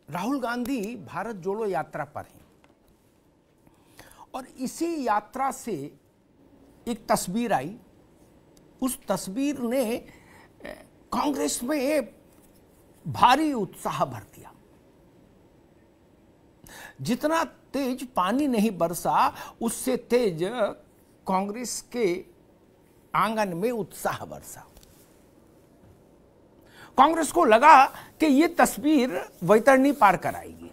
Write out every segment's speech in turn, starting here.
राहुल गांधी भारत जोड़ो यात्रा पर हैं और इसी यात्रा से एक तस्वीर आई। उस तस्वीर ने कांग्रेस में भारी उत्साह भर दिया। जितना तेज पानी नहीं बरसा, उससे तेज कांग्रेस के आंगन में उत्साह बरसा। कांग्रेस को लगा कि यह तस्वीर वैतरणी पार कराएगी।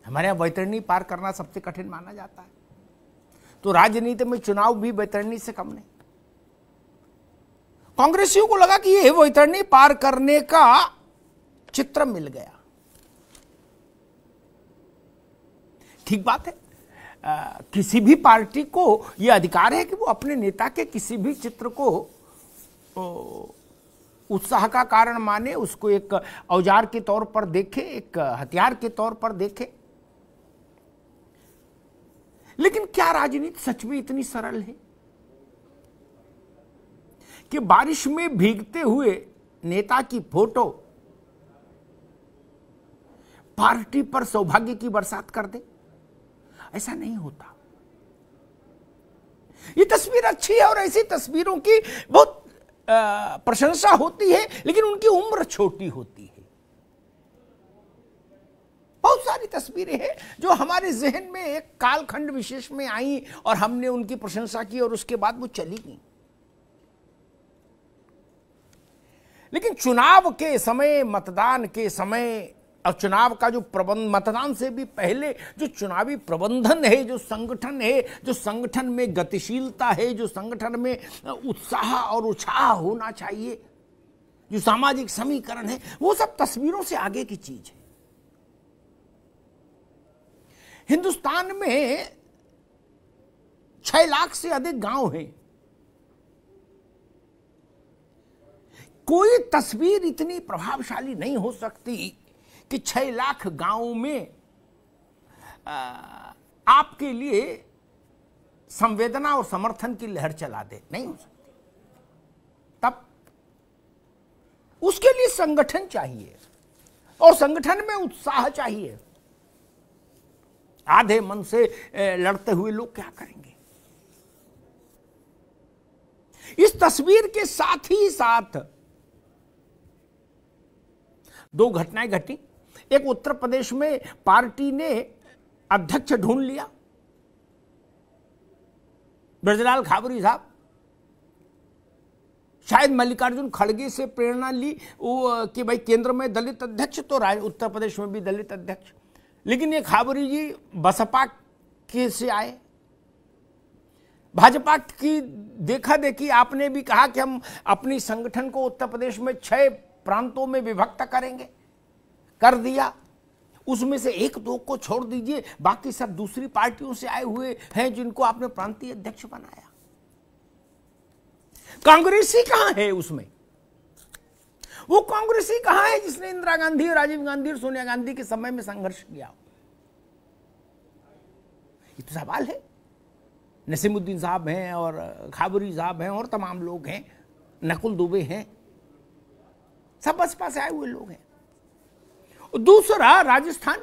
हमारे यहां वैतरणी पार करना सबसे कठिन माना जाता है, तो राजनीति में चुनाव भी वैतरणी से कम नहीं। कांग्रेसियों को लगा कि यह वैतरणी पार करने का चित्र मिल गया। ठीक बात है, किसी भी पार्टी को यह अधिकार है कि वो अपने नेता के किसी भी चित्र को उत्साह का कारण माने, उसको एक औजार के तौर पर देखे, एक हथियार के तौर पर देखे। लेकिन क्या राजनीति सच में इतनी सरल है कि बारिश में भीगते हुए नेता की फोटो पार्टी पर सौभाग्य की बरसात कर दे? ऐसा नहीं होता। ये तस्वीर अच्छी है और ऐसी तस्वीरों की बहुत प्रशंसा होती है, लेकिन उनकी उम्र छोटी होती है। बहुत सारी तस्वीरें हैं जो हमारे जहन में एक कालखंड विशेष में आई और हमने उनकी प्रशंसा की और उसके बाद वो चली गई। लेकिन चुनाव के समय, मतदान के समय और चुनाव का जो प्रबंध, मतदान से भी पहले जो चुनावी प्रबंधन है, जो संगठन है, जो संगठन में गतिशीलता है, जो संगठन में उत्साह और उत्साह होना चाहिए, जो सामाजिक समीकरण है, वो सब तस्वीरों से आगे की चीज है। हिंदुस्तान में 6 लाख से अधिक गांव हैं। कोई तस्वीर इतनी प्रभावशाली नहीं हो सकती कि 6 लाख गांवों में आपके लिए संवेदना और समर्थन की लहर चला दे। नहीं हो सकती। तब उसके लिए संगठन चाहिए और संगठन में उत्साह चाहिए। आधे मन से लड़ते हुए लोग क्या करेंगे? इस तस्वीर के साथ ही साथ 2 घटनाएं घटी। एक, उत्तर प्रदेश में पार्टी ने अध्यक्ष ढूंढ लिया, ब्रजलाल खाबरी साहब। शायद मल्लिकार्जुन खड़गे से प्रेरणा ली वो कि भाई केंद्र में दलित अध्यक्ष तो उत्तर प्रदेश में भी दलित अध्यक्ष। लेकिन ये खाबरी जी बसपा के से आए। भाजपा की देखा देखी आपने भी कहा कि हम अपनी संगठन को उत्तर प्रदेश में 6 प्रांतों में विभक्त करेंगे, कर दिया। उसमें से 1-2 को छोड़ दीजिए, बाकी सब दूसरी पार्टियों से आए हुए हैं जिनको आपने प्रांतीय अध्यक्ष बनाया। कांग्रेसी कहां है उसमें? वो कांग्रेसी कहां है जिसने इंदिरा गांधी, राजीव गांधी और सोनिया गांधी के समय में संघर्ष किया? ये तो सवाल है। नसीमुद्दीन साहब हैं और खाबरी साहब हैं और तमाम लोग हैं, नकुल दुबे हैं, सब बसपा से आए हुए लोग हैं। दूसरा, राजस्थान।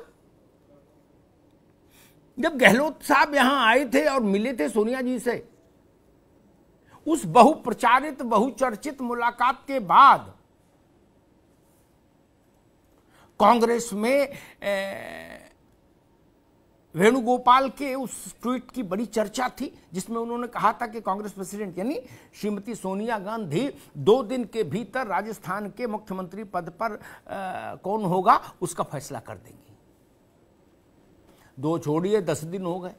जब गहलोत साहब यहां आए थे और मिले थे सोनिया जी से, उस बहुप्रचारित, बहुचर्चित मुलाकात के बाद कांग्रेस में वेणुगोपाल के उस ट्वीट की बड़ी चर्चा थी जिसमें उन्होंने कहा था कि कांग्रेस प्रेसिडेंट यानी श्रीमती सोनिया गांधी 2 दिन के भीतर राजस्थान के मुख्यमंत्री पद पर कौन होगा उसका फैसला कर देंगी। 2 छोड़िए 10 दिन हो गए।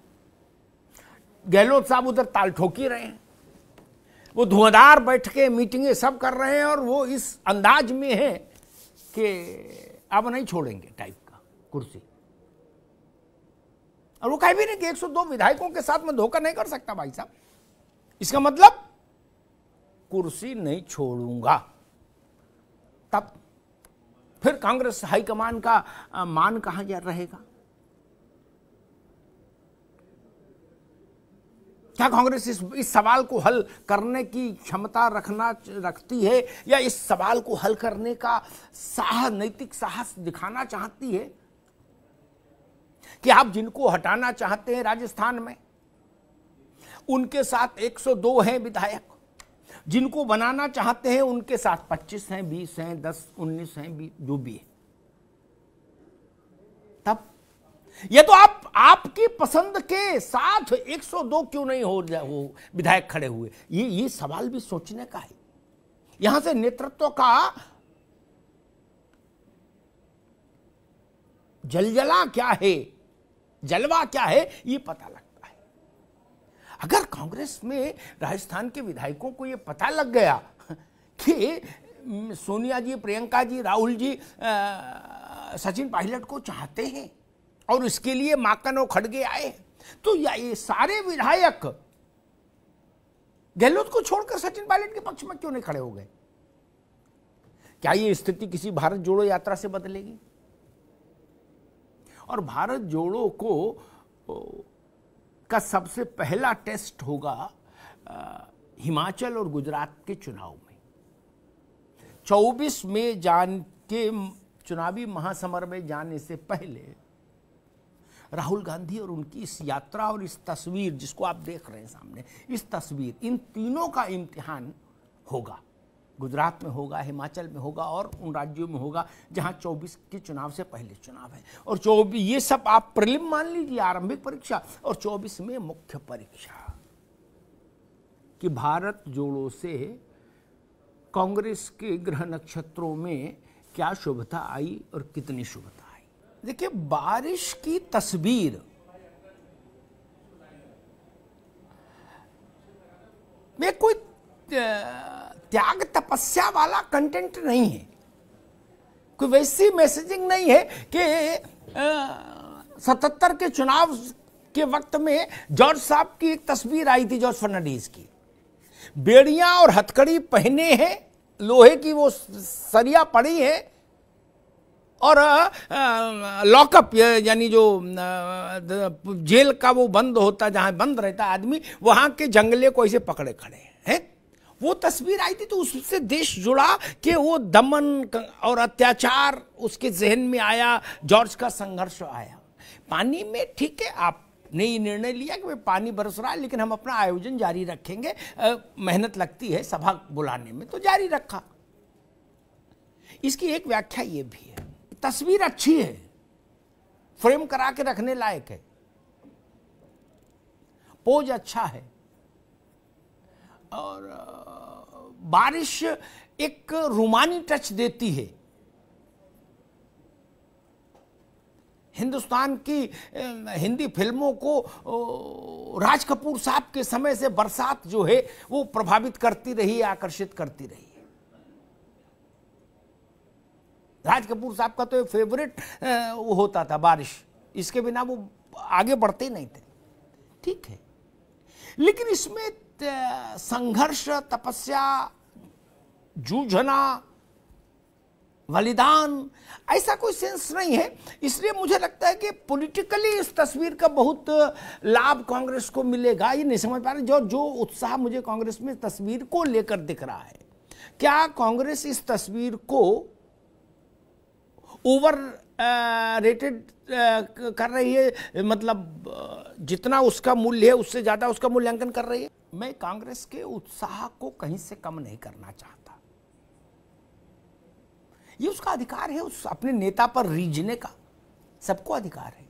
गहलोत साहब उधर ताल ठोकी रहे हैं, वो धुआंधार बैठकें, मीटिंगें सब कर रहे हैं और वो इस अंदाज में है कि अब नहीं छोड़ेंगे टाइप का कुर्सी। और वो कह भी नहीं कि 102 विधायकों के साथ मैं धोखा नहीं कर सकता भाई साहब। इसका मतलब कुर्सी नहीं छोड़ूंगा। तब फिर कांग्रेस हाईकमान का मान कहां जा रहेगा? क्या कांग्रेस इस सवाल को हल करने की क्षमता रखती है, या इस सवाल को हल करने का नैतिक साहस दिखाना चाहती है कि आप जिनको हटाना चाहते हैं राजस्थान में, उनके साथ 102 हैं विधायक, जिनको बनाना चाहते हैं उनके साथ 25 हैं, 20 हैं, 10, 19 हैं, 20 जो भी है। तब ये तो आपकी पसंद के साथ 102 क्यों नहीं हो विधायक खड़े हुए? ये सवाल भी सोचने का है। यहां से नेतृत्व का जलजला क्या है, जलवा क्या है, ये पता लगता है। अगर कांग्रेस में राजस्थान के विधायकों को ये पता लग गया कि सोनिया जी, प्रियंका जी, राहुल जी सचिन पायलट को चाहते हैं और इसके लिए माकन और खड़गे आए, तो ये सारे विधायक गहलोत को छोड़कर सचिन पायलट के पक्ष में क्यों नहीं खड़े हो गए? क्या ये स्थिति किसी भारत जोड़ो यात्रा से बदलेगी? और भारत जोड़ो का सबसे पहला टेस्ट होगा हिमाचल और गुजरात के चुनाव में। 24 में के चुनावी महासमर में जाने से पहले राहुल गांधी और उनकी इस यात्रा और इस तस्वीर जिसको आप देख रहे हैं सामने, इस तस्वीर, इन तीनों का इम्तिहान होगा। गुजरात में होगा, हिमाचल में होगा और उन राज्यों में होगा जहां 24 के चुनाव से पहले चुनाव है। और 24 ये सब आप प्रीलिम मान लीजिए, आरंभिक परीक्षा, और 24 में मुख्य परीक्षा कि भारत जोड़ो से कांग्रेस के ग्रह नक्षत्रों में क्या शुभता आई और कितनी शुभता आई। देखिए, बारिश की तस्वीर में कोई त्याग तपस्या वाला कंटेंट नहीं है, कोई वैसी मैसेजिंग नहीं है कि 77 के चुनाव के वक्त में जॉर्ज साहब की एक तस्वीर आई थी, जॉर्ज फर्नांडीज की, बेड़ियां और हथकड़ी पहने हैं, लोहे की वो सरिया पड़ी है और लॉकअप यानी जो जेल का वो बंद होता, जहां बंद रहता आदमी, वहां के जंगले को ऐसे पकड़े खड़े हैं। वो तस्वीर आई थी तो उससे देश जुड़ा कि वो दमन और अत्याचार उसके जहन में आया, जॉर्ज का संघर्ष आया। पानी में ठीक है, आपने ये निर्णय लिया कि पानी बरस रहा है लेकिन हम अपना आयोजन जारी रखेंगे, मेहनत लगती है सभा बुलाने में, तो जारी रखा। इसकी एक व्याख्या ये भी है, तस्वीर अच्छी है, फ्रेम करा के रखने लायक है, पोज अच्छा है, और बारिश एक रूमानी टच देती है। हिंदुस्तान की हिंदी फिल्मों को राज कपूर साहब के समय से बरसात जो है वो प्रभावित करती रही है, आकर्षित करती रही है। राज कपूर साहब का तो फेवरेट वो होता था बारिश, इसके बिना वो आगे बढ़ते ही नहीं थे। ठीक है, लेकिन इसमें संघर्ष, तपस्या, जूझना, बलिदान, ऐसा कोई सेंस नहीं है। इसलिए मुझे लगता है कि पॉलिटिकली इस तस्वीर का बहुत लाभ कांग्रेस को मिलेगा। ये नहीं समझ पा रहे जो उत्साह मुझे कांग्रेस में तस्वीर को लेकर दिख रहा है, क्या कांग्रेस इस तस्वीर को ओवर रेटेड कर रही है, मतलब जितना उसका मूल्य है उससे ज्यादा उसका मूल्यांकन कर रही है? मैं कांग्रेस के उत्साह को कहीं से कम नहीं करना चाहता। ये उसका अधिकार है, उस अपने नेता पर रीझने का सबको अधिकार है।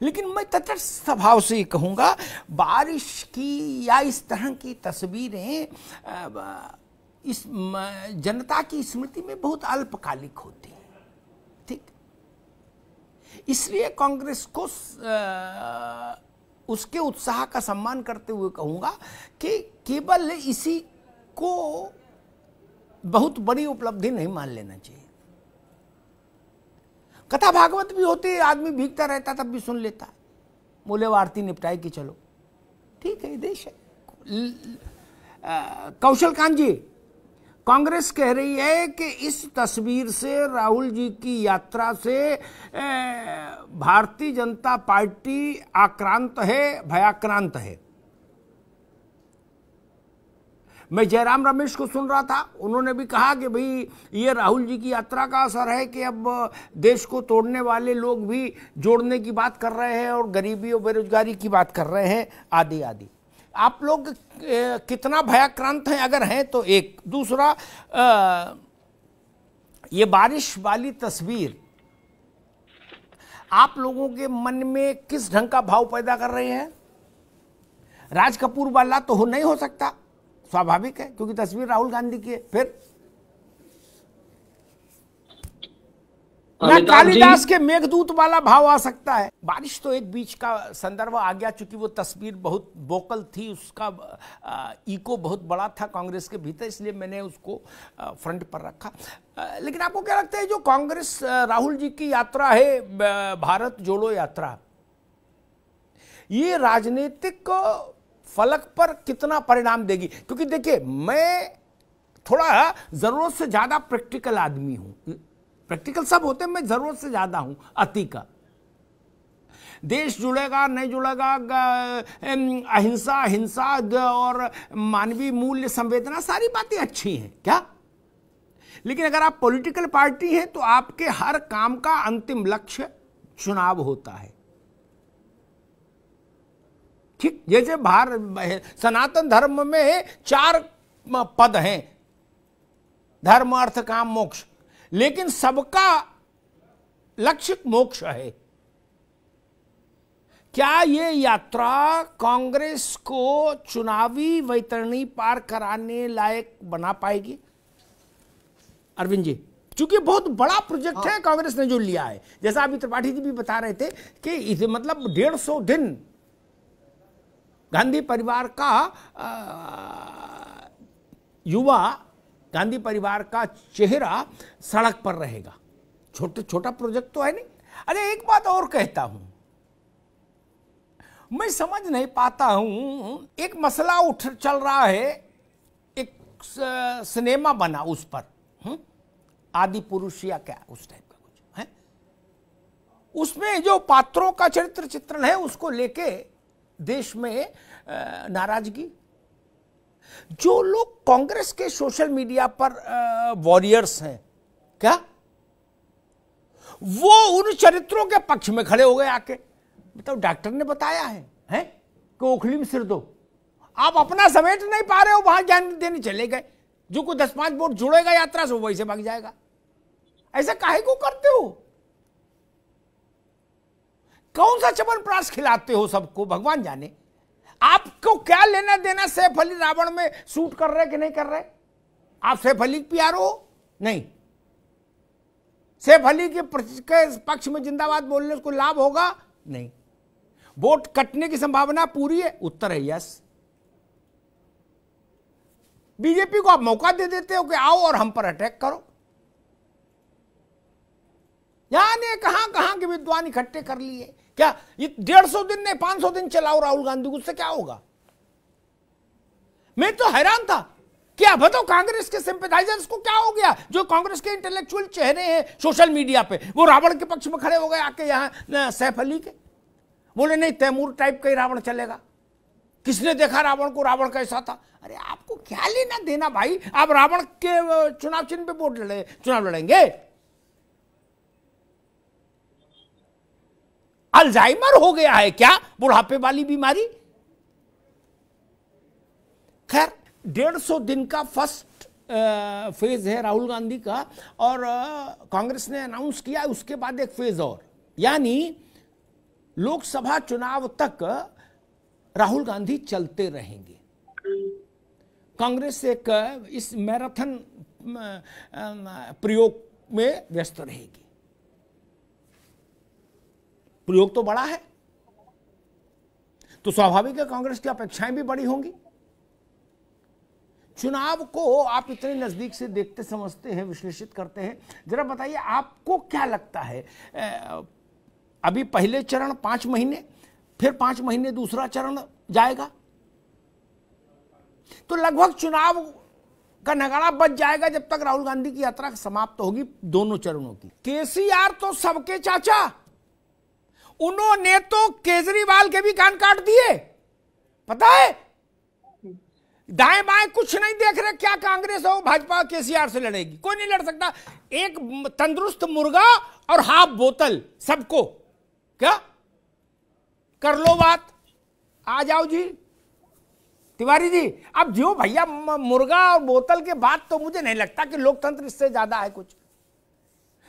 लेकिन मैं तटस्थ स्वभाव से कहूंगा, बारिश की या इस तरह की तस्वीरें इस जनता की स्मृति में बहुत अल्पकालिक होती है। ठीक, इसलिए कांग्रेस को उसके उत्साह का सम्मान करते हुए कहूंगा कि केवल इसी को बहुत बड़ी उपलब्धि नहीं मान लेना चाहिए। कथा भागवत भी होती है, आदमी भीगता रहता तब भी सुन लेता है, बोले वो आरती निपटाए कि चलो ठीक है, देश है। कांग्रेस कह रही है कि इस तस्वीर से, राहुल जी की यात्रा से भारतीय जनता पार्टी आक्रांत है, भयाक्रांत है। मैं जयराम रमेश को सुन रहा था, उन्होंने भी कहा कि भाई ये राहुल जी की यात्रा का असर है कि अब देश को तोड़ने वाले लोग भी जोड़ने की बात कर रहे हैं और गरीबी और बेरोजगारी की बात कर रहे हैं, आदि आदि। आप लोग कितना भयाक्रांत हैं अगर हैं तो? एक दूसरा, ये बारिश वाली तस्वीर आप लोगों के मन में किस ढंग का भाव पैदा कर रही है? राज कपूर वाला तो नहीं हो सकता, स्वाभाविक है, क्योंकि तस्वीर राहुल गांधी की है। फिर ना कालिदास के मेघदूत वाला भाव आ सकता है। बारिश तो एक बीच का संदर्भ आ गया, चूंकि वो तस्वीर बहुत वोकल थी, उसका इको बहुत बड़ा था कांग्रेस के भीतर, इसलिए मैंने उसको फ्रंट पर रखा। लेकिन आपको क्या लगता है, जो कांग्रेस राहुल जी की यात्रा है, भारत जोड़ो यात्रा, ये राजनीतिक फलक पर कितना परिणाम देगी? क्योंकि देखिए, मैं थोड़ा जरूरत से ज्यादा प्रैक्टिकल आदमी हूं। प्रैक्टिकल सब होते हैं, मैं जरूरत से ज्यादा हूं अति का। देश जुड़ेगा नहीं जुड़ेगा, अहिंसा, हिंसा और मानवीय मूल्य, संवेदना, सारी बातें अच्छी हैं क्या, लेकिन अगर आप पॉलिटिकल पार्टी हैं तो आपके हर काम का अंतिम लक्ष्य चुनाव होता है। ठीक, जैसे सनातन धर्म में 4 पद हैं, धर्म, अर्थ, काम, मोक्ष, लेकिन सबका लक्ष्य मोक्ष है। क्या ये यात्रा कांग्रेस को चुनावी वैतरणी पार कराने लायक बना पाएगी? अरविंद जी, चूंकि बहुत बड़ा प्रोजेक्ट है कांग्रेस ने जो लिया है, जैसा अभी त्रिपाठी जी भी बता रहे थे कि इसे मतलब 150 दिन गांधी परिवार का युवा, गांधी परिवार का चेहरा सड़क पर रहेगा। छोटा प्रोजेक्ट तो है नहीं। अरे एक बात और कहता हूं, मैं समझ नहीं पाता हूं, एक मसला चल रहा है, एक सिनेमा बना उस पर, आदि पुरुष या क्या उस टाइप का कुछ है, उसमें जो पात्रों का चरित्र चित्रण है उसको लेके देश में नाराजगी। जो लोग कांग्रेस के सोशल मीडिया पर वॉरियर्स हैं क्या, वो उन चरित्रों के पक्ष में खड़े हो गए आके। मतलब डॉक्टर ने बताया है कि ओखली में सिर दो, आप अपना समेट नहीं पा रहे हो, वहां ज्ञान देने चले गए। जो कोई 10-5 वोट जुड़ेगा यात्रा से, वो वैसे भाग जाएगा। ऐसा काहे को करते हो? कौन सा चवनप्राश खिलाते हो सबको, भगवान जाने। आपको क्या लेना देना सैफ अली रावण में शूट कर रहे कि नहीं कर रहे? आप सैफ अली पीआर हो? नहीं। सैफ अली के पक्ष में जिंदाबाद बोलने से कोई लाभ होगा? नहीं। वोट कटने की संभावना पूरी है? उत्तर है यस। बीजेपी को आप मौका दे देते हो कि आओ और हम पर अटैक करो। यानी कहां के विद्वान इकट्ठे कर लिए। क्या ये 150 दिन नहीं 500 दिन चलाओ राहुल गांधी को, उससे क्या होगा? मैं तो हैरान था कि अब तो कांग्रेस के सिंपैथाइजर्स को क्या हो गया, जो कांग्रेस के इंटेलेक्चुअल चेहरे हैं सोशल मीडिया पे, वो रावण के पक्ष में खड़े हो गए आके। यहां सैफ अली के बोले नहीं, तैमूर टाइप का ही रावण चलेगा। किसने देखा रावण को, रावण कैसा था? अरे आपको क्या लेना देना भाई? आप रावण के चुनाव चिन्ह पे वोट चुनाव लड़ेंगे? अल्जाइमर हो गया है क्या, बुढ़ापे वाली बीमारी? खैर, 150 दिन का फर्स्ट फेज है राहुल गांधी का, और कांग्रेस ने अनाउंस किया उसके बाद एक फेज और, यानी लोकसभा चुनाव तक राहुल गांधी चलते रहेंगे। कांग्रेस एक इस मैराथन प्रयोग में व्यस्त रहेगी। प्रयोग तो बड़ा है, तो स्वाभाविक है कांग्रेस की अपेक्षाएं भी बड़ी होंगी। चुनाव को आप इतने नजदीक से देखते समझते हैं, विश्लेषित करते हैं, जरा बताइए आपको क्या लगता है? अभी पहले चरण 5 महीने, फिर 5 महीने दूसरा चरण जाएगा, तो लगभग चुनाव का नगाड़ा बज जाएगा जब तक राहुल गांधी की यात्रा समाप्त होगी दोनों चरणों की। केसीआर तो सबके चाचा, उन्होंने तो केजरीवाल के भी कान काट दिए, पता है। दाएं बाएं कुछ नहीं देख रहे, क्या कांग्रेस हो भाजपा केसीआर से लड़ेगी, कोई नहीं लड़ सकता। एक तंदुरुस्त मुर्गा और हाफ बोतल सबको, क्या कर लो बात, आ जाओ जी तिवारी जी। अब जो भैया मुर्गा और बोतल के बाद तो मुझे नहीं लगता कि लोकतंत्र इससे ज्यादा है कुछ।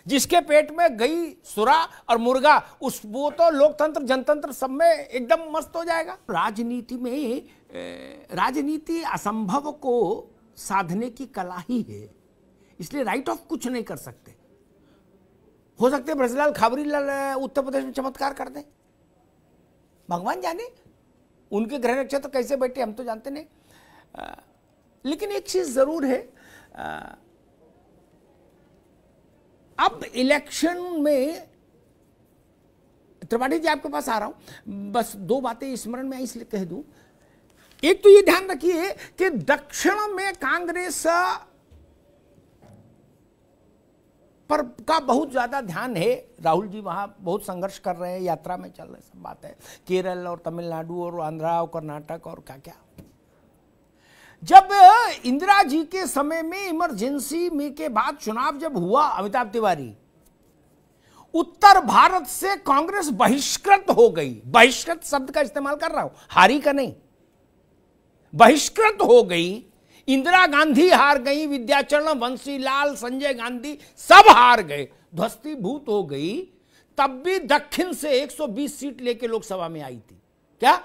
जिसके पेट में गई सुरा और मुर्गा, उस वो तो लोकतंत्र जनतंत्र सब में एकदम मस्त हो जाएगा। राजनीति में राजनीति असंभव को साधने की कला ही है, इसलिए राइट ऑफ कुछ नहीं कर सकते। हो सकते ब्रजलाल खाबरीलाल उत्तर प्रदेश में चमत्कार कर दें, भगवान जाने उनके ग्रह नक्षत्र कैसे बैठे हम तो जानते नहीं। लेकिन एक चीज जरूर है, अब इलेक्शन में, त्रिपाठी जी आपके पास आ रहा हूं, बस दो बातें स्मरण में इसलिए कह दूं। एक तो ये ध्यान रखिए कि दक्षिण में कांग्रेस पर का बहुत ज्यादा ध्यान है। राहुल जी वहां बहुत संघर्ष कर रहे हैं, यात्रा में चल रहे, सब बात है। केरल और तमिलनाडु और आंध्रा और कर्नाटक और क्या क्या। जब इंदिरा जी के समय में इमरजेंसी में के बाद चुनाव जब हुआ, अमिताभ तिवारी, उत्तर भारत से कांग्रेस बहिष्कृत हो गई। बहिष्कृत शब्द का इस्तेमाल कर रहा हूं, हारी का नहीं, बहिष्कृत हो गई। इंदिरा गांधी हार गई, विद्याचरण, बंसीलाल, संजय गांधी सब हार गए, ध्वस्तीभूत हो गई। तब भी दक्षिण से 120 सीट लेके लोकसभा में आई थी, क्या?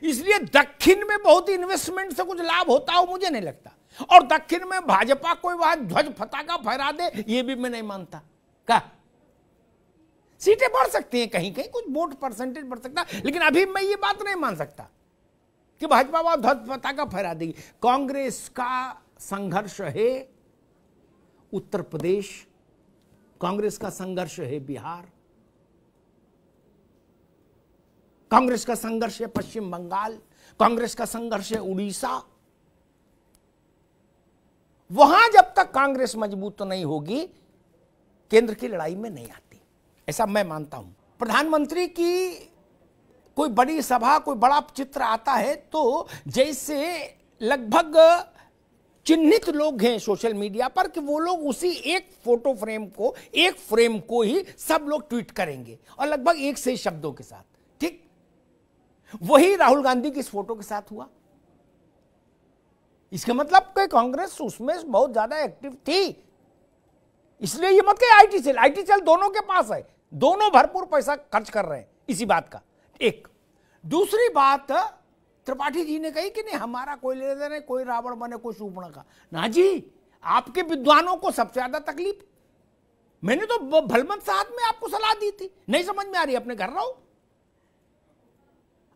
इसलिए दक्षिण में बहुत इन्वेस्टमेंट से कुछ लाभ होता हो मुझे नहीं लगता। और दक्षिण में भाजपा कोई वहां ध्वज पताका फहरा दे, ये भी मैं नहीं मानता। क्या सीटें बढ़ सकती हैं, कहीं कहीं कुछ वोट परसेंटेज बढ़ सकता, लेकिन अभी मैं ये बात नहीं मान सकता कि भाजपा वहां ध्वज पताका फहरा देगी। कांग्रेस का संघर्ष है उत्तर प्रदेश, कांग्रेस का संघर्ष है बिहार, कांग्रेस का संघर्ष है पश्चिम बंगाल, कांग्रेस का संघर्ष है उड़ीसा। वहां जब तक कांग्रेस मजबूत नहीं होगी, केंद्र की लड़ाई में नहीं आती, ऐसा मैं मानता हूं। प्रधानमंत्री की कोई बड़ी सभा, कोई बड़ा चित्र आता है तो जैसे लगभग चिन्हित लोग हैं सोशल मीडिया पर कि वो लोग उसी एक फोटो फ्रेम को, एक फ्रेम को ही सब लोग ट्वीट करेंगे और लगभग एक से ही शब्दों के साथ, ठीक वही राहुल गांधी की इस फोटो के साथ हुआ। इसका मतलब कि कांग्रेस उसमें बहुत ज्यादा एक्टिव थी। इसलिए ये मत कहिए आईटी सेल दोनों के पास है, दोनों भरपूर पैसा खर्च कर रहे हैं इसी बात का। एक दूसरी बात त्रिपाठी जी ने कही कि नहीं हमारा कोई लेना देना नहीं, कोई रावण बने कोई शूर्पणखा। ना जी, आपके विद्वानों को सबसे ज्यादा तकलीफ। मैंने तो भलमत साथ में आपको सलाह दी थी, नहीं समझ में आ रही, अपने घर रहो।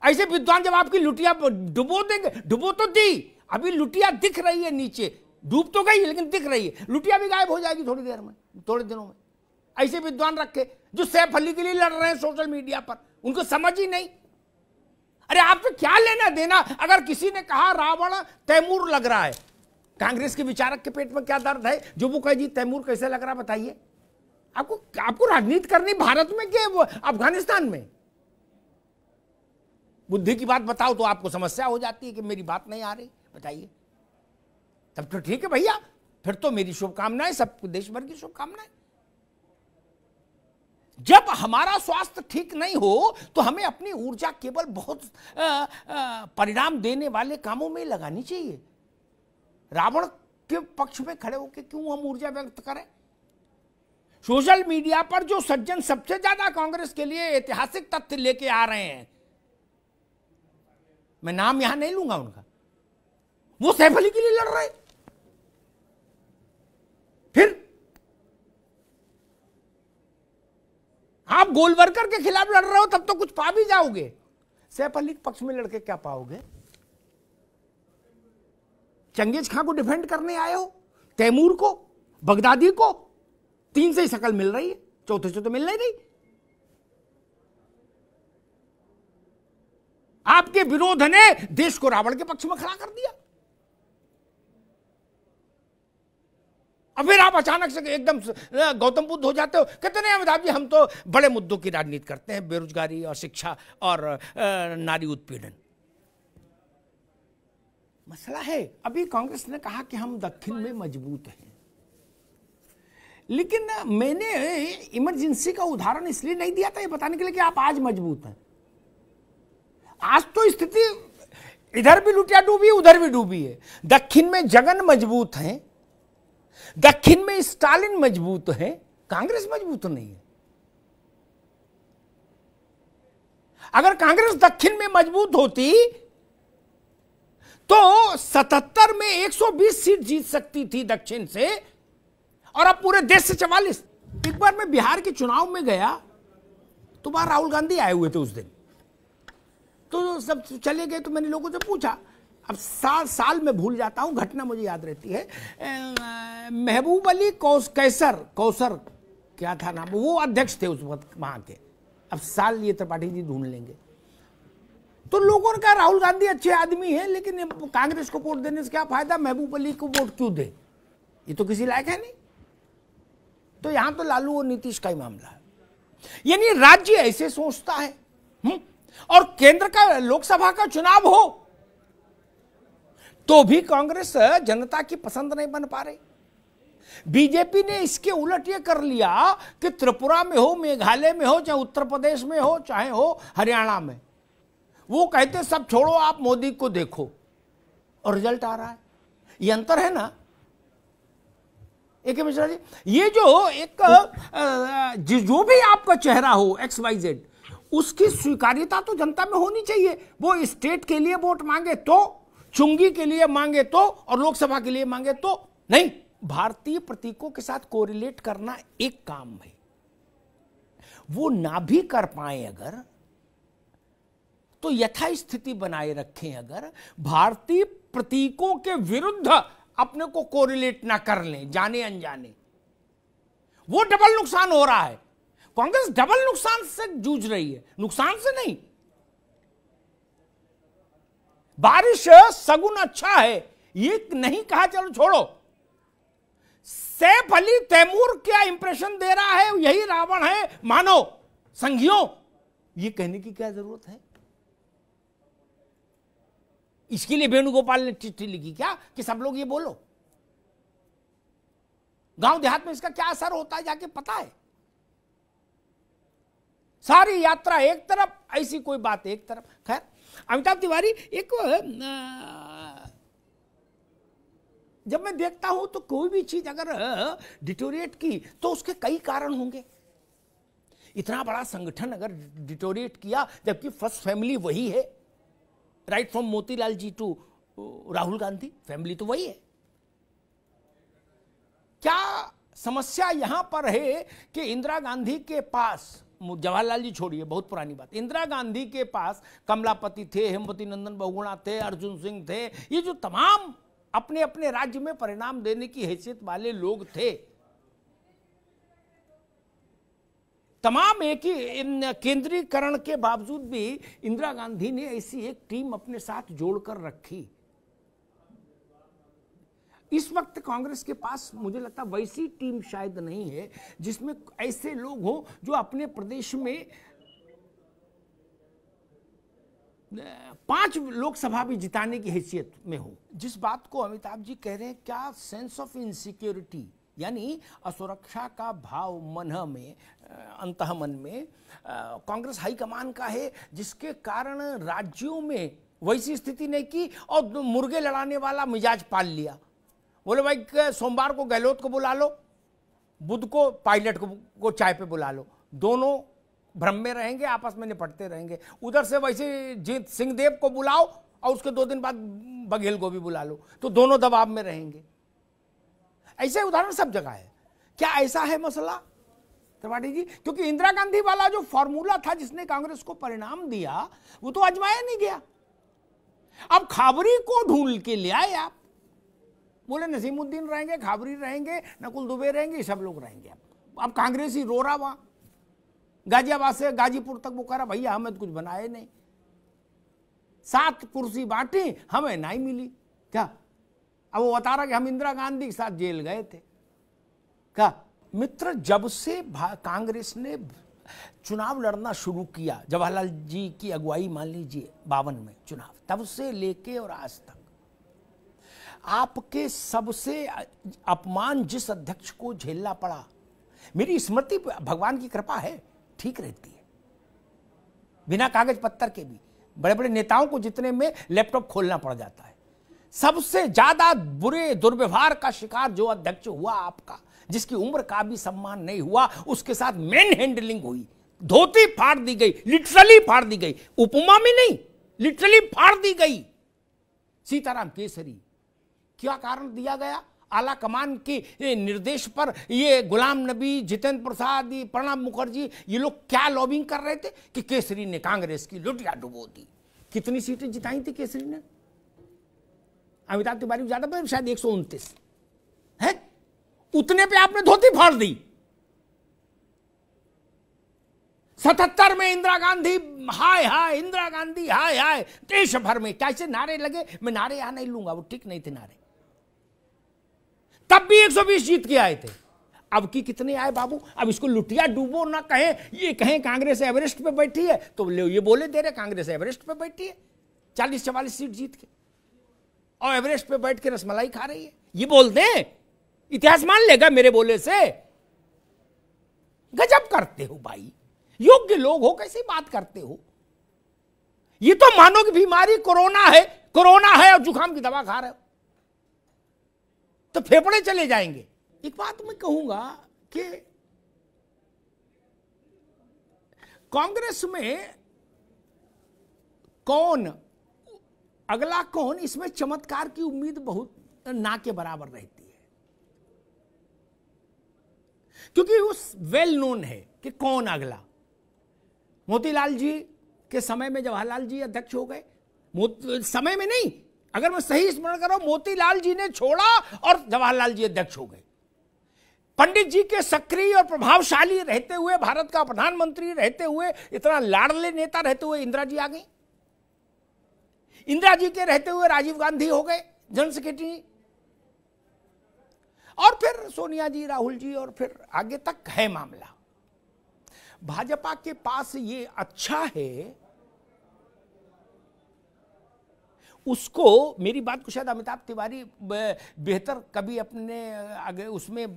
ऐसे विद्वान जब आपकी लुटिया डुबो देंगे, डुबो तो दी, अभी लुटिया दिख रही है नीचे, डूब तो गई लेकिन दिख रही है, लुटिया भी गायब हो जाएगी थोड़ी देर में, थोड़े दिनों में। ऐसे विद्वान रखे जो सैफ अली के लिए लड़ रहे हैं सोशल मीडिया पर, उनको समझ ही नहीं। अरे आपसे क्या लेना देना? अगर किसी ने कहा रावण तैमूर लग रहा है, कांग्रेस के विचारक के पेट में क्या दर्द है जो वो कहे जी तैमूर कैसे लग रहा है बताइए? आपको राजनीति करनी भारत में कि अफगानिस्तान में? बुद्धि की बात बताओ तो आपको समस्या हो जाती है कि मेरी बात नहीं आ रही, बताइए। तब तो ठीक है भैया, फिर तो मेरी शुभकामनाएं, सब देश भर की शुभकामनाएं। जब हमारा स्वास्थ्य ठीक नहीं हो तो हमें अपनी ऊर्जा केवल बहुत परिणाम देने वाले कामों में लगानी चाहिए। रावण के पक्ष में खड़े होकर क्यों हम ऊर्जा व्यक्त करें? सोशल मीडिया पर जो सज्जन सबसे ज्यादा कांग्रेस के लिए ऐतिहासिक तथ्य लेके आ रहे हैं, मैं नाम यहां नहीं लूंगा उनका, वो सैफ अली के लिए लड़ रहे हैं। फिर आप गोलवरकर के खिलाफ लड़ रहे हो तब तो कुछ पा भी जाओगे, सैफ अली के पक्ष में लड़के क्या पाओगे? चंगेज खां को डिफेंड करने आए हो, तैमूर को, बगदादी को, तीन से ही शकल मिल रही है, चौथे से तो मिल नहीं रही। आपके विरोध ने देश को रावण के पक्ष में खड़ा कर दिया। और फिर आप अचानक से एकदम गौतम बुद्ध हो जाते हो, कहते नहीं अमिताभ जी हम तो बड़े मुद्दों की राजनीति करते हैं, बेरोजगारी और शिक्षा और नारी उत्पीड़न। मसला है, अभी कांग्रेस ने कहा कि हम दक्षिण में मजबूत हैं, लेकिन मैंने इमरजेंसी का उदाहरण इसलिए नहीं दिया था ये बताने के लिए कि आप आज मजबूत हैं। आज तो स्थिति इधर भी लुटिया डूबी उधर भी डूबी है। दक्षिण में जगन मजबूत हैं, दक्षिण में स्टालिन मजबूत है, कांग्रेस मजबूत नहीं है। अगर कांग्रेस दक्षिण में मजबूत होती तो 77 में 120 सीट जीत सकती थी दक्षिण से, और अब पूरे देश से 44। एक बार मैं बिहार के चुनाव में गया तो वहां राहुल गांधी आए हुए थे उस दिन, तो सब चले गए तो मैंने लोगों से पूछा, अब साल में भूल जाता हूं, घटना मुझे याद रहती है। महबूब अली कौसर क्या था नाम, वो अध्यक्ष थे उस वक्त वहां के, अब साल ये त्रिपाठी जी ढूंढ लेंगे। तो लोगों ने कहा राहुल गांधी अच्छे आदमी हैं, लेकिन कांग्रेस को वोट देने से क्या फायदा, महबूब अली को वोट क्यों दे, ये तो किसी लायक है नहीं। तो यहां तो लालू और नीतीश का ही मामला है, यानी राज्य ऐसे सोचता है। और केंद्र का लोकसभा का चुनाव हो तो भी कांग्रेस जनता की पसंद नहीं बन पा रही। बीजेपी ने इसके उलट ये कर लिया कि त्रिपुरा में हो, मेघालय में हो, चाहे उत्तर प्रदेश में हो, चाहे हो हरियाणा में, वो कहते सब छोड़ो आप मोदी को देखो, और रिजल्ट आ रहा है। ये अंतर है ना एक मिश्रा जी, ये जो एक जो भी आपका चेहरा हो XYZ, उसकी स्वीकार्यता तो जनता में होनी चाहिए। वो स्टेट के लिए वोट मांगे तो, चुंगी के लिए मांगे तो, और लोकसभा के लिए मांगे तो नहीं। भारतीय प्रतीकों के साथ कोरिलेट करना एक काम है, वो ना भी कर पाए अगर तो यथास्थिति बनाए रखें, अगर भारतीय प्रतीकों के विरुद्ध अपने को कोरिलेट ना कर लें जाने अनजाने, वो डबल नुकसान हो रहा है। कांग्रेस डबल नुकसान से जूझ रही है, नुकसान से नहीं। बारिश सगुन अच्छा है ये नहीं कहा, चलो छोड़ो। सैफ अली तैमूर क्या इंप्रेशन दे रहा है, यही रावण है मानो संघियों, ये कहने की क्या जरूरत है। इसके लिए वेणुगोपाल ने चिट्ठी लिखी क्या कि सब लोग ये बोलो। गांव देहात में इसका क्या असर होता है जाके पता है। सारी यात्रा एक तरफ, ऐसी कोई बात एक तरफ। खैर, अमिताभ तिवारी एक जब मैं देखता हूं तो कोई भी चीज अगर डिटोरिएट की तो उसके कई कारण होंगे। इतना बड़ा संगठन अगर डिटोरिएट किया, जबकि फर्स्ट फैमिली वही है, right from Motilal ji to Rahul Gandhi, family तो वही है। क्या समस्या यहां पर है कि इंदिरा गांधी के पास, जवाहरलाल जी छोड़िए, बहुत पुरानी बात, इंदिरा गांधी के पास कमलापति थे, हेमवती नंदन बहुगुणा थे, अर्जुन सिंह थे, ये जो तमाम अपने अपने राज्य में परिणाम देने की हैसियत वाले लोग थे, तमाम एक ही केंद्रीकरण के बावजूद भी इंदिरा गांधी ने ऐसी एक टीम अपने साथ जोड़कर रखी। इस वक्त कांग्रेस के पास मुझे लगता है वैसी टीम शायद नहीं है जिसमें ऐसे लोग हों जो अपने प्रदेश में 5 लोकसभा भी जिताने की हैसियत में हो। जिस बात को अमिताभ जी कह रहे हैं, क्या सेंस ऑफ इनसिक्योरिटी यानी असुरक्षा का भाव मन में, अंतःमन में कांग्रेस हाईकमान का है, जिसके कारण राज्यों में वैसी स्थिति नहीं की और मुर्गे लड़ाने वाला मिजाज पाल लिया। बोले भाई सोमवार को गहलोत को बुला लो, बुध को पायलट को चाय पे बुला लो, दोनों भ्रम में रहेंगे, आपस में निपटते रहेंगे। उधर से वैसे जीत सिंहदेव को बुलाओ और उसके 2 दिन बाद बघेल को भी बुला लो, तो दोनों दबाव में रहेंगे। ऐसे उदाहरण सब जगह है। क्या ऐसा है मसला त्रिपाठी जी? क्योंकि इंदिरा गांधी वाला जो फॉर्मूला था जिसने कांग्रेस को परिणाम दिया, वो तो आजमाया नहीं गया। अब खाबरी को ढूंढ के ले आए आप, बोले नसीमुद्दीन रहेंगे, खाबरी रहेंगे, नकुल दुबे रहेंगे, सब लोग रहेंगे। अब कांग्रेस ही रो रहा वहां, गाजियाबाद से गाजीपुर तक वो कह रहा भैया हमें तो कुछ बनाए नहीं, 7 कुर्सी बांटी हमें नहीं मिली। क्या अब वो बता रहा कि हम इंदिरा गांधी के साथ जेल गए थे। का मित्र, जब से कांग्रेस ने चुनाव लड़ना शुरू किया, जवाहरलाल जी की अगुवाई मान लीजिए 52 में चुनाव, तब से लेके और आज तक आपके सबसे अपमान जिस अध्यक्ष को झेलना पड़ा, मेरी स्मृति भगवान की कृपा है ठीक रहती है, बिना कागज पत्तर के भी बड़े बड़े नेताओं को जितने में लैपटॉप खोलना पड़ जाता है, सबसे ज्यादा बुरे दुर्व्यवहार का शिकार जो अध्यक्ष हुआ आपका, जिसकी उम्र का भी सम्मान नहीं हुआ, उसके साथ मैन हैंडलिंग हुई, धोती फाड़ दी गई, लिटरली फाड़ दी गई, उपमा में नहीं, लिटरली फाड़ दी गई। सीताराम केसरी क्या कारण दिया गया? आला कमान के निर्देश पर ये गुलाम नबी, जितेंद्र प्रसाद, प्रणब मुखर्जी, ये लोग क्या लॉबिंग कर रहे थे कि केसरी ने कांग्रेस की लुटिया डुबो दी। कितनी सीटें जिताई थी केसरी ने? अमिताभ तिवारी ज्यादा पर शायद 129 है, उतने पे आपने धोती फाड़ दी। 77 में इंदिरा गांधी हाय हाय, इंदिरा गांधी हाय हाय, देश भर में कैसे नारे लगे। मैं नारे यहां नहीं लूंगा, वो ठीक नहीं थे नारे, तब भी 120 जीत के आए थे। अब की कितने आए बाबू? अब इसको लुटिया डूबो ना कहें, ये कहें कांग्रेस एवरेस्ट पे बैठी है, तो ये बोले दे रहे कांग्रेस एवरेस्ट पे बैठी है, 40-44 सीट जीत के, और एवरेस्ट पे बैठ के रसमलाई खा रही है। ये बोल दें, इतिहास मान लेगा मेरे बोले से। गजब करते हो भाई, योग्य लोग हो कैसी बात करते हो? ये तो मानो कि बीमारी कोरोना है और जुकाम की दवा खा रहे हो तो फेफड़े चले जाएंगे। एक बात मैं कहूंगा कि कांग्रेस में कौन अगला कौन, इसमें चमत्कार की उम्मीद बहुत ना के बराबर रहती है, क्योंकि वो वेल नोन है कि कौन अगला। मोतीलाल जी के समय में जवाहरलाल जी अध्यक्ष हो गए, समय में नहीं, अगर मैं सही स्मरण कर रहा हूं, मोतीलाल जी ने छोड़ा और जवाहरलाल जी अध्यक्ष हो गए। पंडित जी के सक्रिय और प्रभावशाली रहते हुए, भारत का प्रधानमंत्री रहते हुए, इतना लाडले नेता रहते हुए इंदिरा जी आ गई। इंदिरा जी के रहते हुए राजीव गांधी हो गए जनरल सेक्रेटरी, और फिर सोनिया जी, राहुल जी, और फिर आगे तक है मामला। भाजपा के पास ये अच्छा है, उसको, मेरी बात को शायद अमिताभ तिवारी बेहतर कभी अपने आगे उसमें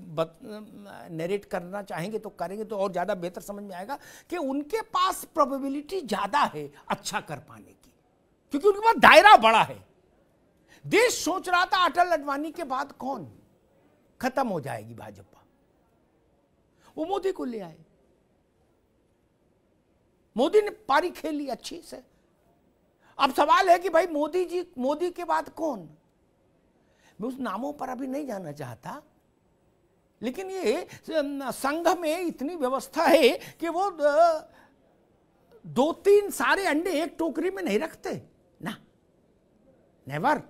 नरेट करना चाहेंगे तो करेंगे, तो और ज्यादा बेहतर समझ में आएगा कि उनके पास प्रोबेबिलिटी ज्यादा है अच्छा कर पाने की, क्योंकि उनके पास दायरा बड़ा है। देश सोच रहा था अटल अडवाणी के बाद कौन खत्म हो जाएगी भाजपा, वो मोदी को ले आए। मोदी ने पारी खेली अच्छी से। अब सवाल है कि भाई मोदी के बाद कौन? मैं उस नामों पर अभी नहीं जाना चाहता, लेकिन ये संघ में इतनी व्यवस्था है कि वो 2-3 सारे अंडे एक टोकरी में नहीं रखते ना, नेवर।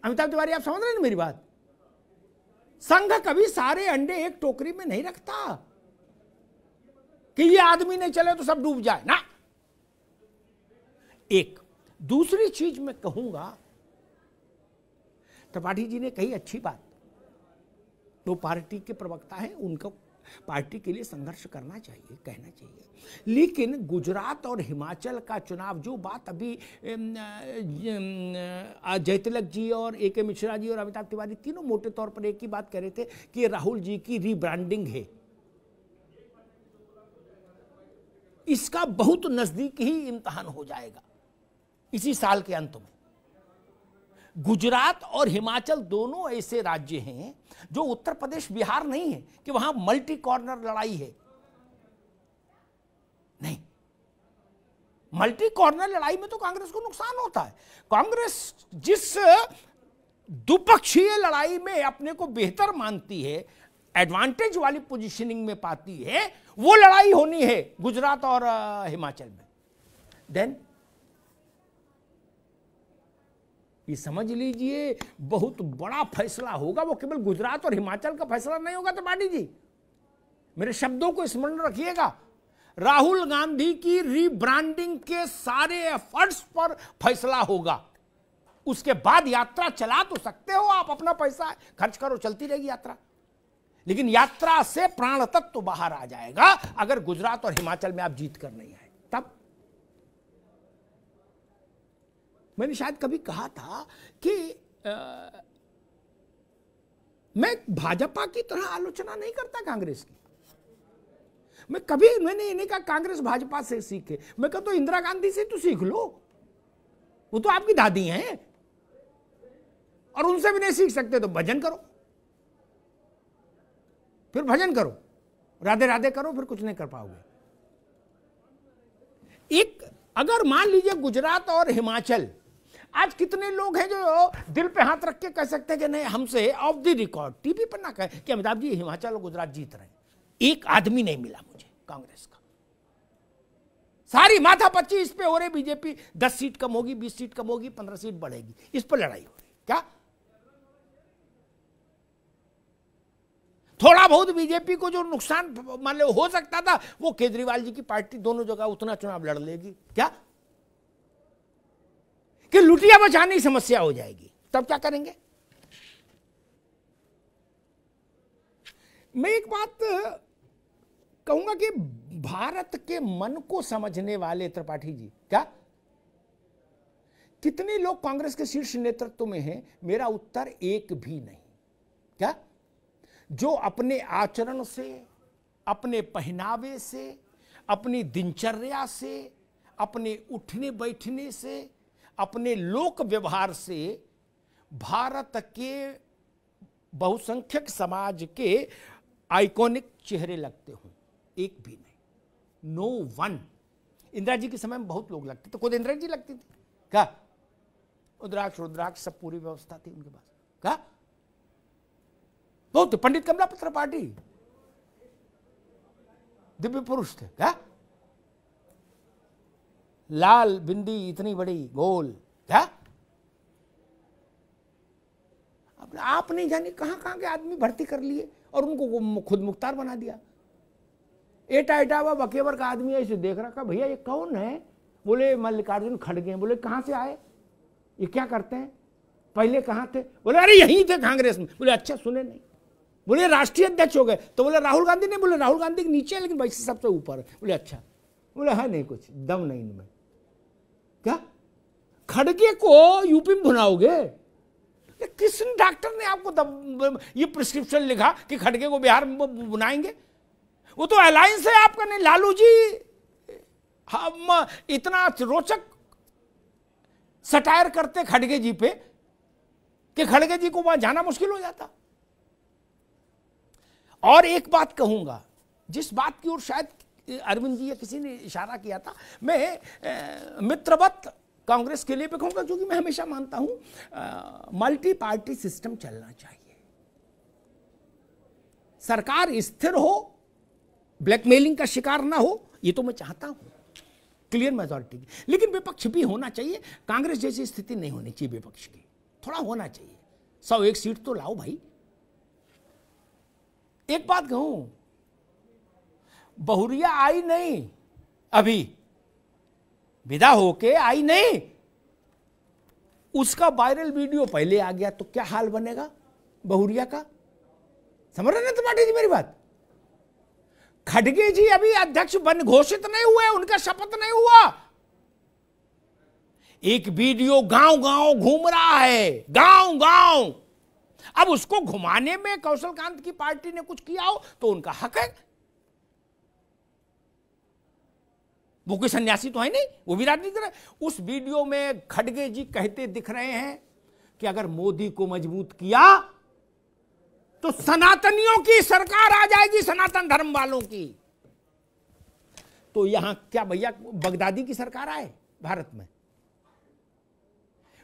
अमिताभ तिवारी आप समझ रहे हैं ना मेरी बात? संघ कभी सारे अंडे एक टोकरी में नहीं रखता कि ये आदमी नहीं चले तो सब डूब जाए ना। एक दूसरी चीज मैं कहूंगा, त्रिपाठी जी ने कही अच्छी बात, वो पार्टी के प्रवक्ता हैं, उनको पार्टी के लिए संघर्ष करना चाहिए, कहना चाहिए। लेकिन गुजरात और हिमाचल का चुनाव, जो बात अभी जयतिलक जी और AK मिश्रा जी और अमिताभ तिवारी तीनों मोटे तौर पर एक ही बात कह रहे थे कि राहुल जी की रीब्रांडिंग है, इसका बहुत नजदीक ही इम्तिहान हो जाएगा इसी साल के अंत में। गुजरात और हिमाचल दोनों ऐसे राज्य हैं जो उत्तर प्रदेश बिहार नहीं है कि वहां मल्टी कॉर्नर लड़ाई है, नहीं। मल्टी कॉर्नर लड़ाई में तो कांग्रेस को नुकसान होता है। कांग्रेस जिस द्विपक्षीय लड़ाई में अपने को बेहतर मानती है, एडवांटेज वाली पोजीशनिंग में पाती है, वो लड़ाई होनी है गुजरात और हिमाचल में। देन ये समझ लीजिए बहुत बड़ा फैसला होगा। वो केवल गुजरात और हिमाचल का फैसला नहीं होगा। त्रिपाठी जी मेरे शब्दों को स्मरण रखिएगा, राहुल गांधी की रीब्रांडिंग के सारे एफर्ट्स पर फैसला होगा। उसके बाद यात्रा चला तो सकते हो आप, अपना पैसा खर्च करो, चलती रहेगी यात्रा, लेकिन यात्रा से प्राण तत्व बाहर आ जाएगा अगर गुजरात और हिमाचल में आप जीत कर नहीं आए। तब मैंने शायद कभी कहा था कि मैं भाजपा की तरह आलोचना नहीं करता कांग्रेस की। मैंने इन्हें कहा कांग्रेस भाजपा से सीखे, मैं कहता तो इंदिरा गांधी से तो सीख लो, वो तो आपकी दादी हैं, और उनसे भी नहीं सीख सकते तो भजन करो, फिर भजन करो, राधे राधे करो, फिर कुछ नहीं कर पाओगे। एक अगर मान लीजिए गुजरात और हिमाचल, आज कितने लोग हैं जो दिल पे हाथ रख के कह सकते हैं कि नहीं, हमसे ऑफ द रिकॉर्ड टीवी पर ना कहे कि अमिताभ जी हिमाचल और गुजरात जीत रहे हैं। एक आदमी नहीं मिला मुझे कांग्रेस का। सारी माथापच्ची इस पे हो रही, बीजेपी 10 सीट कम होगी, 20 सीट कम होगी, 15 सीट बढ़ेगी, इस पर लड़ाई हो रही। क्या थोड़ा बहुत बीजेपी को जो नुकसान मान लो हो सकता था, वो केजरीवाल जी की पार्टी दोनों जगह उतना चुनाव लड़ लेगी। क्या कि लुटिया बचाने की समस्या हो जाएगी, तब क्या करेंगे? मैं एक बात कहूंगा कि भारत के मन को समझने वाले त्रिपाठी जी, क्या कितने लोग कांग्रेस के शीर्ष नेतृत्व में हैं? मेरा उत्तर एक भी नहीं। क्या जो अपने आचरण से, अपने पहनावे से, अपनी दिनचर्या से, अपने उठने बैठने से, अपने लोक व्यवहार से भारत के बहुसंख्यक समाज के आइकॉनिक चेहरे लगते हों, एक भी नहीं, नो वन। इंदिरा जी के समय में बहुत लोग लगते थे, खुद इंदिरा जी लगती थी। क्या रुद्राक्ष रुद्राक्ष सब पूरी व्यवस्था थी उनके पास। क्या बहुत पंडित कमलापति त्रिपाठी दिव्य पुरुष थे। क्या लाल बिंदी इतनी बड़ी गोल। क्या आप नहीं जाने कहां कहां के आदमी भर्ती कर लिए और उनको खुद मुख्तार बना दिया। एटा एटावा बकेवर का आदमी ऐसे देख रखा, भैया ये कौन है? बोले मल्लिकार्जुन खड़गे। बोले कहां से आए, ये क्या करते हैं, पहले कहां थे? बोले अरे यहीं थे कांग्रेस में। बोले अच्छा, सुने नहीं। बोले राष्ट्रीय अध्यक्ष हो गए। तो बोले राहुल गांधी नहीं। बोले राहुल गांधी के नीचे है लेकिन वैसे सबसे ऊपर है। बोले अच्छा। बोले है नहीं, कुछ दम नहीं इनमें। क्या खड़गे को यूपी में भुनाओगे? किस डॉक्टर ने आपको ये प्रिस्क्रिप्शन लिखा कि खड़गे को बिहार में बुनाएंगे? वो तो अलायंस है आपका। नहीं लालू जी हम इतना रोचक सटायर करते खड़गे जी पे कि खड़गे जी को वहां जाना मुश्किल हो जाता। और एक बात कहूंगा, जिस बात की ओर शायद अरविंद जी या किसी ने इशारा किया था, मैं मित्रवत कांग्रेस के लिए भी कहूंगा, क्योंकि मैं हमेशा मानता हूं मल्टी पार्टी सिस्टम चलना चाहिए। सरकार स्थिर हो, ब्लैकमेलिंग का शिकार ना हो, ये तो मैं चाहता हूं, क्लियर मेजॉरिटी की। लेकिन विपक्ष भी होना चाहिए। कांग्रेस जैसी स्थिति नहीं होनी चाहिए विपक्ष की, थोड़ा होना चाहिए। 101 सीट तो लाओ भाई। एक बात कहूं, बहुरिया आई नहीं, अभी विदा होके आई नहीं, उसका वायरल वीडियो पहले आ गया तो क्या हाल बनेगा बहुरिया का? समझ रहे ना त्रिपाठी जी मेरी बात? खड़गे जी अभी अध्यक्ष बन घोषित नहीं हुए, उनका शपथ नहीं हुआ। एक वीडियो गांव गांव घूम रहा है, गांव गांव। अब उसको घुमाने में कौशल कांत की पार्टी ने कुछ किया हो तो उनका हक है। वो कोई सन्यासी तो है नहीं, वो भी राजनीति कर रहे। उस वीडियो में खड़गे जी कहते दिख रहे हैं कि अगर मोदी को मजबूत किया तो सनातनियों की सरकार आ जाएगी, सनातन धर्म वालों की। तो यहां क्या भैया बगदादी की सरकार आए भारत में?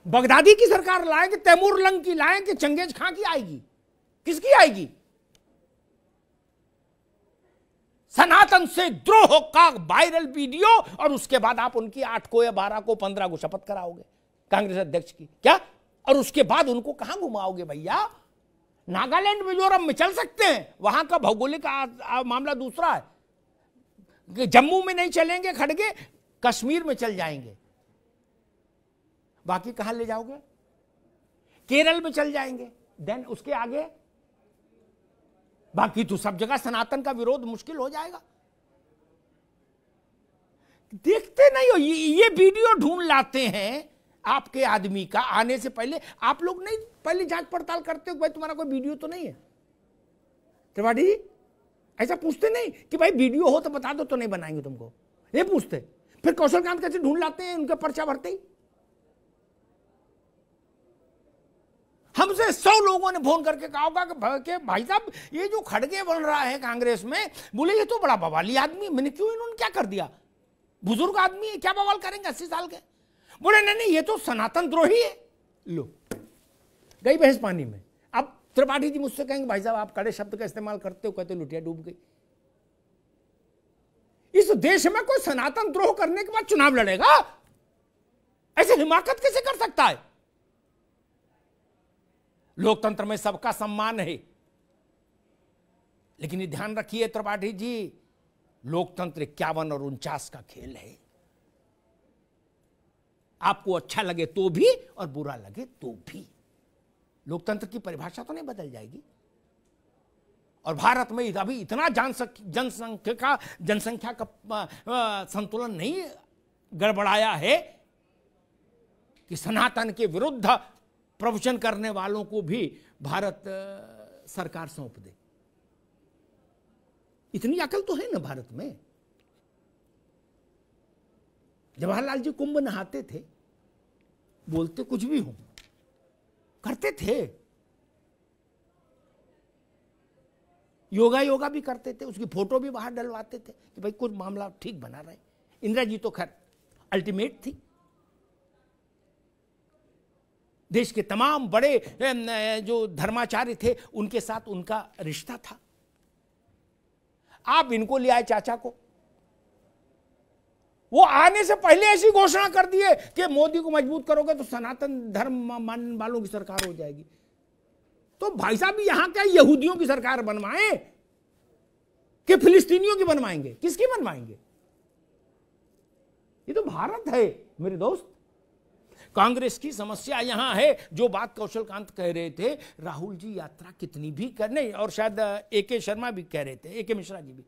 बगदादी की सरकार लाएंगे, तैमूर लंग की लाएंगे, चंगेज खां की आएगी? किसकी आएगी? सनातन से द्रोह का वायरल वीडियो, और उसके बाद आप उनकी 8 को या 12 को 15 को शपथ कराओगे कांग्रेस अध्यक्ष की। क्या? और उसके बाद उनको कहां घुमाओगे भैया? नागालैंड मिजोरम में चल सकते हैं, वहां का भौगोलिक मामला दूसरा है। जम्मू में नहीं चलेंगे खड़गे, कश्मीर में चल जाएंगे। बाकी कहां ले जाओगे? केरल में चल जाएंगे। देन उसके आगे बाकी तो सब जगह सनातन का विरोध मुश्किल हो जाएगा। देखते नहीं हो, ये वीडियो ढूंढ लाते हैं आपके आदमी का आने से पहले। आप लोग नहीं पहले जांच पड़ताल करते हो भाई तुम्हारा कोई वीडियो तो नहीं है? त्रिपाठी जी ऐसा पूछते नहीं कि भाई वीडियो हो तो बता दो, तो नहीं बनाएंगे तुमको, ये पूछते। फिर कौशल-कांत कैसे ढूंढ लाते हैं उनका पर्चा भरते ही? हमसे 100 लोगों ने फोन करके कहा होगा कि भाई साहब ये जो खड़गे बन रहा है कांग्रेस में, बोले ये तो बड़ा बवाली आदमी। मैंने क्यों, इन्होंने क्या कर दिया? बुजुर्ग आदमी है, क्या बवाल करेंगे 80 साल के? बोले नहीं नहीं ये तो सनातन द्रोही है। लो गई बहस पानी में। अब त्रिपाठी जी मुझसे कहेंगे भाई साहब आप कड़े शब्द का इस्तेमाल करते हो, कहते लुटिया डूब गई। इस देश में कोई सनातन द्रोह करने के बाद चुनाव लड़ेगा? ऐसे हिमाकत कैसे कर सकता है? लोकतंत्र में सबका सम्मान है, लेकिन ये ध्यान रखिए त्रिपाठी जी, लोकतंत्र 51 और 49 का खेल है। आपको अच्छा लगे तो भी और बुरा लगे तो भी, लोकतंत्र की परिभाषा तो नहीं बदल जाएगी। और भारत में अभी इतना जनसंख्या का संतुलन नहीं गड़बड़ाया है कि सनातन के विरुद्ध प्रवचन करने वालों को भी भारत सरकार सौंप दे। इतनी अकल तो है ना भारत में। जवाहरलाल जी कुंभ नहाते थे, बोलते कुछ भी हो, करते थे। योगा भी करते थे, उसकी फोटो भी बाहर डलवाते थे कि भाई कुछ मामला ठीक बना रहे। इंदिरा जी तो खैर अल्टीमेट थी। देश के तमाम बड़े जो धर्माचार्य थे उनके साथ उनका रिश्ता था। आप इनको ले आए चाचा को, वो आने से पहले ऐसी घोषणा कर दिए कि मोदी को मजबूत करोगे तो सनातन धर्म मानने वालों की सरकार हो जाएगी। तो भाई साहब यहां क्या यहूदियों की सरकार बनवाएं कि फिलिस्तीनियों की बनवाएंगे? किसकी बनवाएंगे? ये तो भारत है मेरे दोस्त। कांग्रेस की समस्या यहां है, जो बात कौशल-कांत कह रहे थे, राहुल जी यात्रा कितनी भी करने, और शायद AK शर्मा भी कह रहे थे, AK मिश्रा जी भी,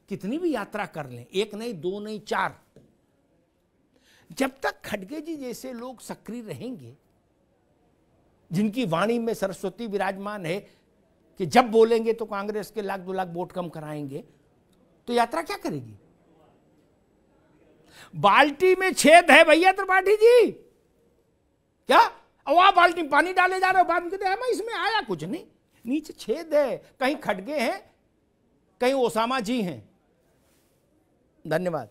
कितनी भी यात्रा कर लें, 1 नहीं 2 नहीं 4, जब तक खड़गे जी जैसे लोग सक्रिय रहेंगे, जिनकी वाणी में सरस्वती विराजमान है कि जब बोलेंगे तो कांग्रेस के 1 लाख 2 लाख वोट कम कराएंगे, तो यात्रा क्या करेगी? बाल्टी में छेद है भैया त्रिपाठी जी, क्या? अब आप बाल्टी पानी डाले जा रहे हो, बाद में कहते हैं इसमें आया कुछ नहीं, नीचे छेद है। कहीं खड़गे हैं, कहीं ओसामा जी हैं। धन्यवाद।